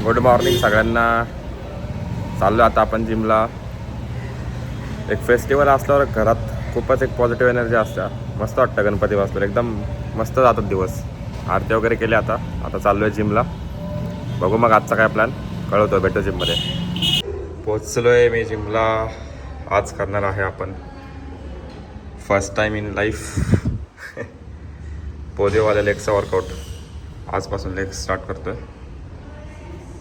Good morning सगळ्यांना. चाललो आता आपण जिमला. एक फेस्टिवल असल्यावर घरात खूपच एक पॉझिटिव्ह एनर्जी असते. मस्त वाटतं गणपती बसल्यावर, एकदम मस्त जातात दिवस. आरती वगैरे केली. आता चाललो आहे जिमला. बघू मग आजचा काय प्लॅन कळवतो, भेटतो जिममध्ये. पोचलो आहे मी जिमला. आज करणार आहे आपण फर्स्ट टाईम इन लाईफ पोलिओवाल्या लेगचा वर्कआउट. आजपासून लेग्स स्टार्ट करतो आहे.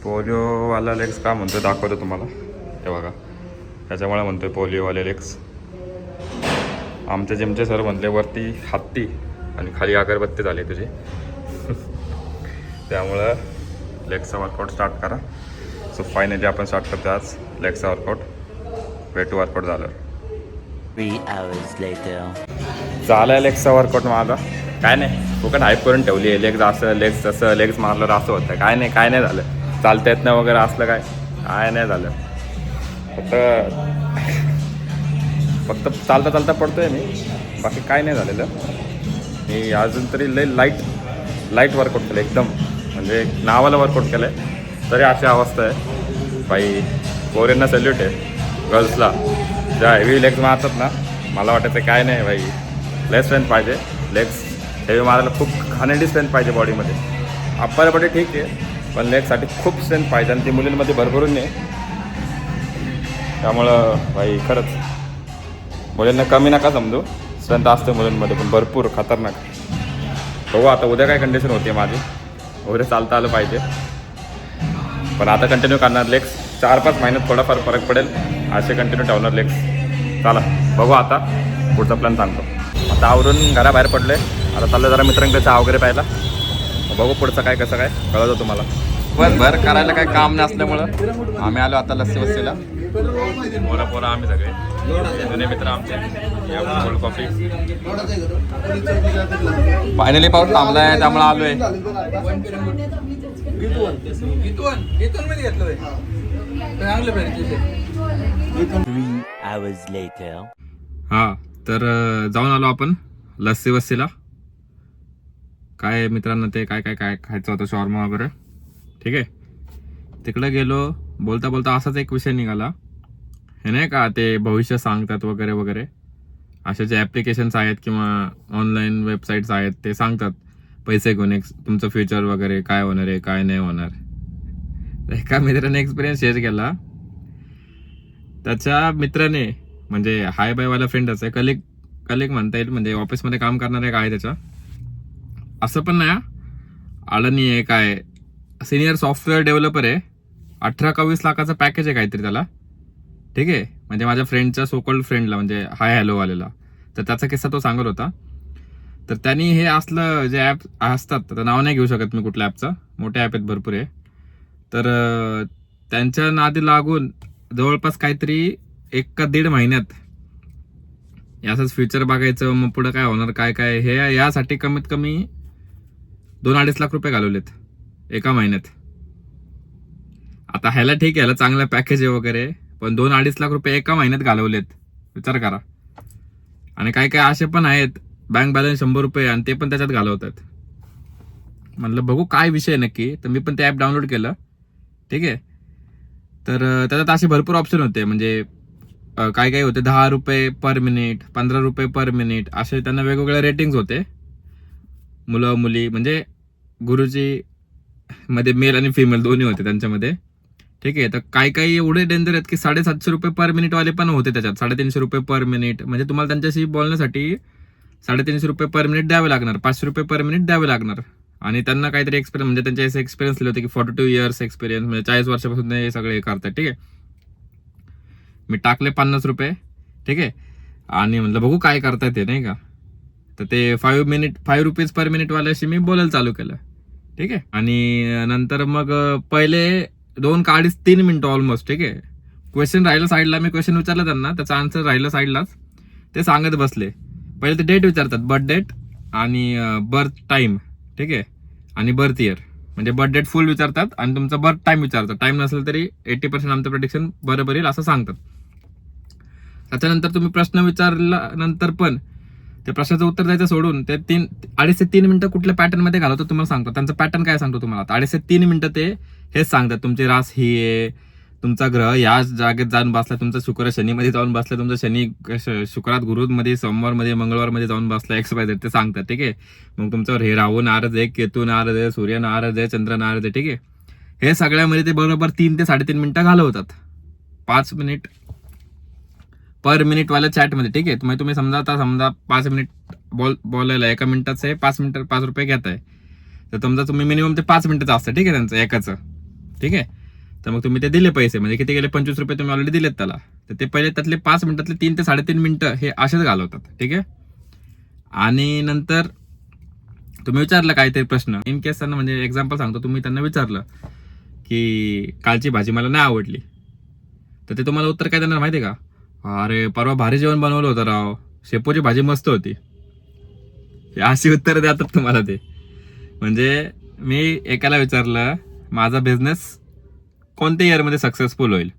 पोलिओवाला लेग्स का म्हणतो दाखवतो तुम्हाला. हे बघा, त्याच्यामुळे म्हणतो आहे पोलिओवाले लेग्स. आमच्या जिमचे सर म्हणले वरती हत्ती आणि खाली अगरबत्ती झाली तुझी त्यामुळं लेगचा वर्कआउट स्टार्ट करा. सो फायनली आपण स्टार्ट करतो आज लेगचा वर्कआउट. भेटू वर्कआउट झालं. 3 hours later. झालं लेगचा वर्कआउट माझा. काय नाही, फुकट हाईप करून ठेवली आहे. लेग्स असं, लेग्स तसं, लेग्स मारलं असं होतं. काय नाही झालं. चालता येत नाही वगैरे असलं काय नाही झालं. फक्त चालता पडतोय मी, बाकी काय नाही झालेलं. मी अजून तरी लई लाईट वर्कआउट केलं एकदम. म्हणजे नावाला वर्कआउट केलं आहे तरी अशी अवस्था आहे. बाई पोरींना सॅल्यूट आहे, गर्ल्सला ज्या हेवी लेग्स मारतात ना. मला वाटायचं काय नाही बाई, लय स्ट्रेंथ पाहिजे. लेग्स हेवी मारायला खूप घाणेरडी स्ट्रेंथ पाहिजे बॉडीमध्ये. अप्पर बॉडी ठीक आहे, पण लेगसाठी खूप स्ट्रेंथ पाहिजे आणि ती मुलींमध्ये भरभरून नाही. त्यामुळं बाई खरंच मुलींना कमी नका समजू. स्ट्रेंथ असते मुलींमध्ये पण भरपूर खतरनाक. बघू आता उद्या काय कंडिशन होती माझी. उद्या चालता आलं पाहिजे, पण आता कंटिन्यू करणार लेग्स. 4-5 महिन्यात थोडाफार फरक पडेल. असे कंटिन्यू ठेवणार लेग्स. चला बघू आता पुढचा प्लॅन सांगतो. आता आवरून घराबाहेर पडलो आहे. आता चाललं जरा मित्रांकडे चहा वगैरे प्यायला. बघू पुढचं काय कसं काय कळतं तुम्हाला. बरं करायला काय काम नसल्यामुळं आम्ही आलो आता लस्सी वस्सीला. पोरं आम्ही सगळे जुने मित्र आमचे. Cold coffee. फायनली पाऊस थांबला आहे त्यामुळे आलो आहे. 3 hours later. हां, तर जाऊन आलो आपण लस्सी वस्सीला. काय मित्रांनो ते काय खायचं होतं, शॉर्मा वगैरे. ठीक आहे, तिकडे गेलो. बोलता असाच एक विषय निघाला. हे नाही का ते भविष्य सांगतात वगैरे असे जे ॲप्लिकेशन्स आहेत किंवा ऑनलाईन वेबसाईट्स आहेत ते सांगतात पैसे घेऊन तुमचं फ्युचर वगैरे काय होणार आहे काय नाही होणार. एका मित्राने एक्सपिरियन्स शेअर केला. त्याच्या मित्राने म्हणजे हाय बायवाला फ्रेंडच आहे, कलिग म्हणता येईल. म्हणजे ऑफिसमध्ये काम करणारे काय त्याच्या असं पण नाही. अडाणी आहे काय, सिनियर सॉफ्टवेअर डेव्हलपर आहे. 18-20 लाखाचं पॅकेज आहे काहीतरी त्याला. ठीक आहे, म्हणजे माझ्या फ्रेंडच्या सोकॉल्ड फ्रेंडला म्हणजे हाय हॅलो वालेला. तर त्याचा किस्सा तो सांगत होता. तर त्यांनी हे असलं जे ॲप असतात, तर नाव नाही घेऊ शकत मी कुठल्या ॲपचं, मोठे ॲप आहेत भरपूर आहे. तर त्यांच्या नादी लागून जवळपास काहीतरी 1-1.5 महिन्यात याचंच फ्युचर बघायचं. मग पुढं काय होणार काय हे यासाठी कमीत कमी 2-2.5 लाख रुपये घालवलेत एका महिन्यात. आता ह्याला ठीक आहे, ह्याला चांगलं पॅकेज आहे वगैरे, पण 2-2.5 लाख रुपये एका महिन्यात घालवलेत. विचार करा. आणि काय असे पण आहेत बँक बॅलन्स 100 रुपये आणि ते पण त्याच्यात घालवतात. म्हणलं बघू काय विषय नक्की. तर मी पण ते ॲप डाउनलोड केलं. ठीक आहे, तर त्याच्यात असे भरपूर ऑप्शन होते. म्हणजे काय होते 10 रुपये पर मिनिट, 15 रुपये पर मिनिट, असे त्यांना वेगवेगळे रेटिंग्स होते. मुलं मुली म्हणजे गुरुजी मध्ये मेल आणि फिमेल दोन्ही होते त्यांच्यामध्ये. ठीक आहे, तर काही एवढे डेंजर आहेत की 750 रुपये पर मिनिट वाले पण होते त्याच्यात. 350 रुपये पर मिनिट. म्हणजे तुम्हाला त्यांच्याशी बोलण्यासाठी 350 रुपये पर मिनिट द्यावे लागणार, 500 रुपये पर मिनिट द्यावे लागणार. आणि त्यांना काहीतरी एक्सपिरियन्स म्हणजे त्यांचे असे एक्सपिरियन्स लिहिले होते की 42 इयर्स एक्सपिरियन्स, म्हणजे 40 वर्षापासून हे सगळे करतात. ठीक आहे, मी टाकले 50 रुपये. ठीक आहे, आणि म्हटलं बघू काय करताय ते नाही का. तर ते 5 रुपीज पर मिनिट वाल्याशी मी बोलायला चालू केलं. ठीक आहे, आणि नंतर मग पहिले 2-3 मिनिटं ऑलमोस्ट. ठीक आहे, क्वेश्चन राहिलं साईडला. मी क्वेश्चन विचारलं त्यांना, त्याचा आन्सर राहिलं साईडलाच. ते सांगत बसले. पहिले ते डेट विचारतात, बर्थ डेट आणि बर्थ टाईम. ठीक आहे, आणि बर्थ इयर. म्हणजे बर्थ डेट फुल विचारतात आणि तुमचा बर्थ टाईम विचारतात. टाईम नसेल तरी 80% आमचं प्रेडिक्शन बरोबर येईल असं सांगतात. त्याच्यानंतर तुम्ही प्रश्न विचारल्यानंतर पण ते प्रश्नाचं उत्तर द्यायचं सोडून ते 2.5 ते 3 मिनिटं कुठल्या पॅटर्नमध्ये घालवतो तुम्हाला सांगतो. त्यांचं पॅटर्न काय सांगतो तुम्हाला. 2.5 ते 3 मिनिटं ते हेच सांगतात तुमची रास ही आहे, तुमचा ग्रह या जागेत जाऊन बसला, तुमचा शुक्र शनीमध्ये जाऊन बसला, तुमचा शनी शुक्रात गुरुमध्ये सोमवारमध्ये मंगळवारमध्ये जाऊन बसला, XYZ ते सांगतात. ठीक आहे. मग तुमच्यावर हे राहू नारद आहे, केतू नारद आहे, सूर्य नारद आहे, चंद्र नारद आहे. ठीक आहे. हे सगळ्यामध्ये ते बरोबर 3 ते 3.5 मिनिटं घालवतात. 5 मिनिट पर मिनिट वाल्या चॅटमध्ये. ठीक आहे. मग तुम्ही समजा 5 मिनिट बोलायला 1 मिनिटाचे 5 मिनिट 5 रुपये घेताय, तर समजा तुम्ही मिनिमम ते 5 मिनिटाचं असतं. ठीक आहे त्यांचं एकाचं. ठीक आहे. तर मग तुम्ही ते दिले पैसे, म्हणजे किती गेले 25 रुपये तुम्ही ऑलरेडी दिलेत त्याला. तर ते पहिले त्यातले 5 मिनिटातले 3 ते 3.5 मिनिटं हे असेच घालवतात. ठीक आहे. आणि नंतर तुम्ही विचारलं काहीतरी प्रश्न, इन केस त्यांना, म्हणजे एक्झाम्पल सांगतो, तुम्ही त्यांना विचारलं की कालची भाजी मला नाही आवडली, तर ते तुम्हाला उत्तर काय देणार माहिती आहे का? अरे परवा भारी जेवण बनवलं होतं राव, शेपूची भाजी मस्त होती. हे अशी उत्तर देतात तुम्हाला ते. म्हणजे मी एकाला विचारलं माझा बिझनेस कोणत्या इयरमध्ये सक्सेसफुल होईल,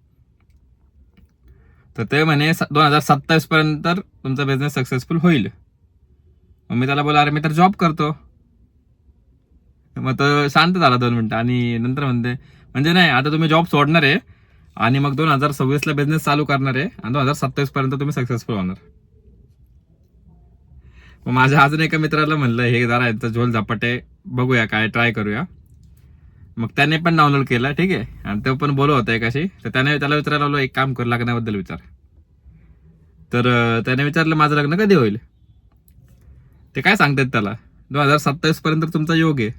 तर ते म्हणे 2027 पर्यंत तुमचा बिझनेस सक्सेसफुल होईल. मग मी त्याला बोला अरे मी तर जॉब करतो. मग तो शांत झाला 2 मिनिटं आणि नंतर म्हणते म्हणजे नाही, आता तुम्ही जॉब सोडणार आहे आणि मग 2026 ला बिझनेस चालू करणार आहे आणि 2027 पर्यंत तुम्ही सक्सेसफुल होणार. मग माझ्या अजून एका मित्राला म्हणलं हे जरा यांचा झोल झपाटे बघूया, काय ट्राय करूया. मग त्याने पण डाउनलोड केलं. ठीक आहे. आणि तो पण बोलत होता एकाशी, तर त्याला विचारायला लावलं एक काम कर, लग्नाबद्दल विचार. तर त्याने विचारलं माझं लग्न कधी होईल. ते काय सांगतात त्याला 2027 पर्यंत तुमचा योग आहे.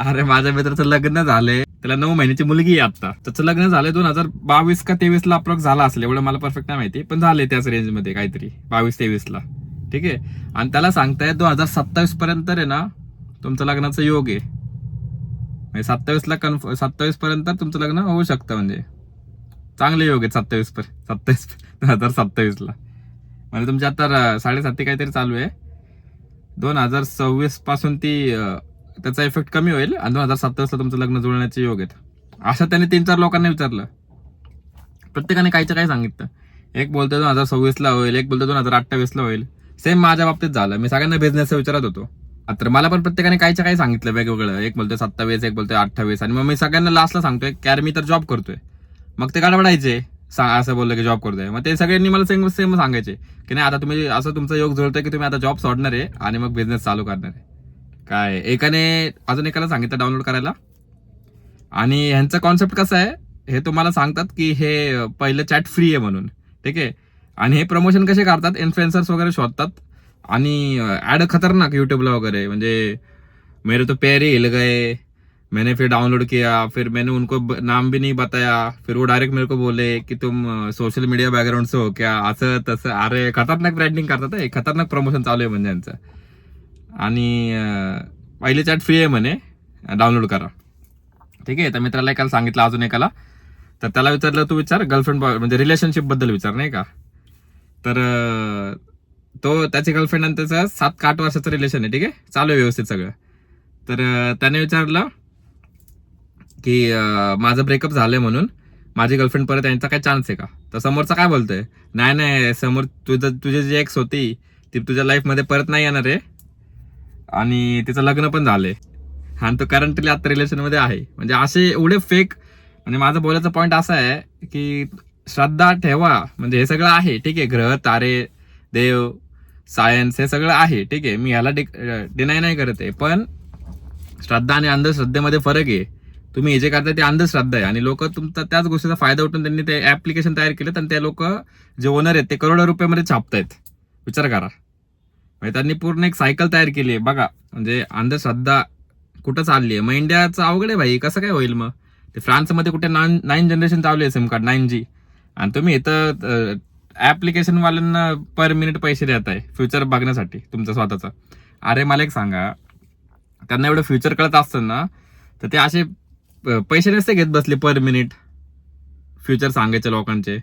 अरे माझ्या मित्राचं लग्न झालंय, त्याला 9 महिन्याची मुलगी आहे आता. त्याचं लग्न झालंय 2022 का 23 ला अप्रॉक्स झाला असेल, एवढं मला परफेक्ट नाही माहिती, पण झाले त्याच रेंजमध्ये काहीतरी 22-23 ला. ठीक आहे. आणि त्याला सांगताय 2027 पर्यंत आहे ना तुमचं लग्नाचं योग आहे. 27 पर्यंत तुमचं लग्न होऊ शकतं, म्हणजे चांगले योग आहेत 2027 ला. म्हणजे तुमची आता 7.5 काहीतरी चालू आहे. 2026 पासून ती त्याचा इफेक्ट कमी होईल आणि 2027 ला तुमचं लग्न जुळण्याचे योग आहेत. असं त्याने 3-4 लोकांना विचारलं. प्रत्येकाने काहीचं काही सांगितलं. एक बोलतोय 2026 ला होईल, एक बोलतोय 2028 ला होईल. सेम माझ्या बाबतीत झालं. मी सगळ्यांना बिझनेस विचारत होतो, तर मला पण प्रत्येकाने काहीचं काही सांगितलं वेगवेगळं. एक बोलतोय 27, एक बोलतोय 28, आणि मग मी सगळ्यांना लास्टला सांगतोय की अरे मी तर जॉब करतोय. मग ते गडबडायचे, असं बोललं की जॉब करतोय. मग ते सगळ्यांनी मला सेम सांगायचे की नाही आता तुम्ही असं तुमचा योग जुळतोय की तुम्ही आता जॉब सोडणार आहे आणि मग बिझनेस चालू करणार आहे. काय एकाने अजून एकाला सांगितलं डाउनलोड करायला. आणि ह्यांचा कॉन्सेप्ट कसा आहे हे तुम्हाला सांगतात की हे पहिलं चॅट फ्री आहे म्हणून. ठीक आहे. आणि हे प्रमोशन कसे करतात, इन्फ्लुएन्सर्स वगैरे शोधतात आणि ऍड खतरनाक युट्यूबला वगैरे. म्हणजे मेरे तो पैर ही हिल गए, मैंने फिर डाउनलोड किया, फिर मैंने उनको नाम भी नहीं बताया, फिर वो डायरेक्ट मेरे को बोले कि तुम सोशल मीडिया बैकग्राउंड से हो क्या, असं तसं. अरे खतरनाक ब्रँडिंग करतात, खतरनाक प्रमोशन चालू आहे म्हणजे यांचं. आणि पहिले चॅट फ्री आहे म्हणे, डाउनलोड करा. ठीक आहे. तर मित्राला एकाला सांगितलं, अजून एकाला, तर त्याला विचारलं तू विचार गर्लफ्रेंड म्हणजे रिलेशनशिप बद्दल विचार, नाही का. तर तो त्याची गर्लफ्रेंड आणि त्याचं 7 का 8 वर्षाचं रिलेशन आहे. ठीक आहे. चालू आहे व्यवस्थित सगळं. तर त्याने विचारलं की माझं ब्रेकअप झालंय म्हणून माझी गर्लफ्रेंड परत यांचा काय चान्स आहे का. तर समोरचा काय बोलतोय, नाही समोर तुझी जी एक्स होती ती तुझ्या लाईफमध्ये परत नाही येणार आहे आणि तिचं लग्न पण झालंय आणि तो करंटली आता रिलेशनमध्ये आहे. म्हणजे असे एवढे फेक. म्हणजे माझा बोलायचा पॉईंट असा आहे की श्रद्धा ठेवा, म्हणजे हे सगळं आहे. ठीक आहे. ग्रह, तारे, देव, सायन्स हे सगळं आहे. ठीक आहे. मी ह्याला डिनाय नाही करत आहे, पण श्रद्धा आणि अंधश्रद्धेमध्ये फरक आहे. तुम्ही हे जे करताय ते अंधश्रद्धा आहे आणि लोक तुमचा त्याच गोष्टीचा फायदा उठून त्यांनी ते ऍप्लिकेशन तयार केलं आणि ते लोक जे ओनर आहेत ते करोडो रुपयामध्ये छापतायत. विचार करा. म्हणजे त्यांनी पूर्ण एक सायकल तयार केली आहे बघा. म्हणजे अंधश्रद्धा कुठं चालली आहे. मग इंडियाचं अवघड आहे भाई, कसं काय होईल. मग ते फ्रान्समध्ये कुठे 9 जनरेशन चालू आहे सिम कार्ड 9G, आणि तुम्ही इथं ऍप्लिकेशन वाल्यांना पर मिनिट पैसे देत आहे फ्युचर बघण्यासाठी तुमचं स्वतःचं. अरे मला एक सांगा, त्यांना एवढं फ्युचर कळत असतं ना तर ते असे पैसे नसते घेत बसले पर मिनिट फ्युचर सांगायचे लोकांचे.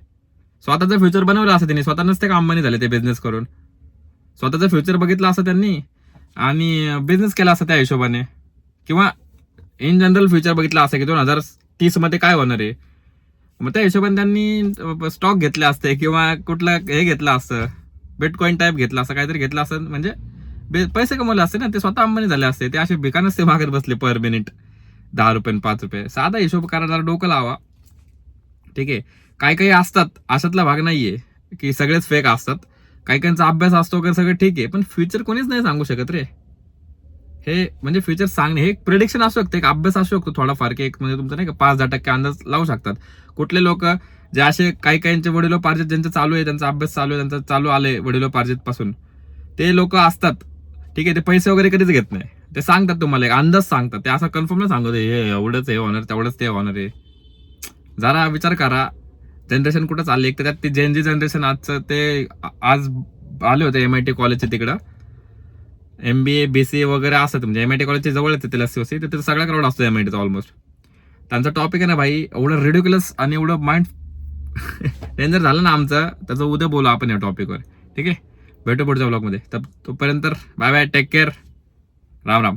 स्वतःचं फ्युचर बनवलं असं त्यांनी, स्वतः नसते का अंबानी झाले ते बिझनेस करून. स्वतःचं फ्युचर बघितलं असं त्यांनी आणि बिझनेस केला असं त्या हिशोबाने, किंवा इन जनरल फ्युचर बघितलं असं की 2030 मध्ये काय होणार आहे. मग त्या हिशोबाने त्यांनी स्टॉक घेतले असते किंवा कुठलं हे घेतलं असतं, बिटकॉइन टाईप घेतलं असं काहीतरी घेतलं असतं, म्हणजे पैसे कमवले असते ना. ते स्वतः अंबानी झाले असते. ते असे भिका नसते मागत बसले पर मिनिट. ₹10 आणि ₹5 साधा हिशोब करा, जरा डोकं लावा. ठीक आहे. काही काही असतात, अशातला भाग नाहीये की सगळेच फेक असतात. काही काहींचा अभ्यास असतो वगैरे सगळं ठीक आहे, पण फ्युचर कोणीच नाही सांगू शकत रे. हे म्हणजे फ्युचर सांगणे हे एक प्रिडिक्शन असू शकते, एक अभ्यास असू शकतो थोडाफार, की एक म्हणजे तुमचं नाही का 5-10% अंदाज लावू शकतात. कुठले लोक जे असे काही काहींचे वडिलोपार्जित ज्यांचं चालू आहे, त्यांचा अभ्यास चालू आहे, त्यांचा चालू आले वडिलोपार्जित पासून, ते लोक असतात. ठीक आहे. ते पैसे वगैरे कधीच घेत नाही. ते सांगतात तुम्हाला एक अंदाज सांगतात. ते असं कन्फर्म नाही सांगत हे एवढंच हे होणार, तेवढंच ते होणार आहे. जरा विचार करा. जनरेशन कुठं चालली. एक तर त्यात ते जेनजी जनरेशन आजचं ते आज आले होते MIT कॉलेजचे तिकडं. MBA BCA वगैरे असतात, म्हणजे MIT कॉलेजच्या जवळ येते लस्सी तिथे सगळा क्राऊड असतो MITचा ऑलमोस्ट. त्यांचा टॉपिक आहे ना भाई, एवढं रेडिक्युलस आणि एवढं माइंड डेंजर झालं ना आमचं, त्याचं उद्या बोलू आपण या टॉपिकवर. ठीक आहे. भेटू पुढच्या ब्लॉगमध्ये. तोपर्यंत bye bye, take care, Ram Ram.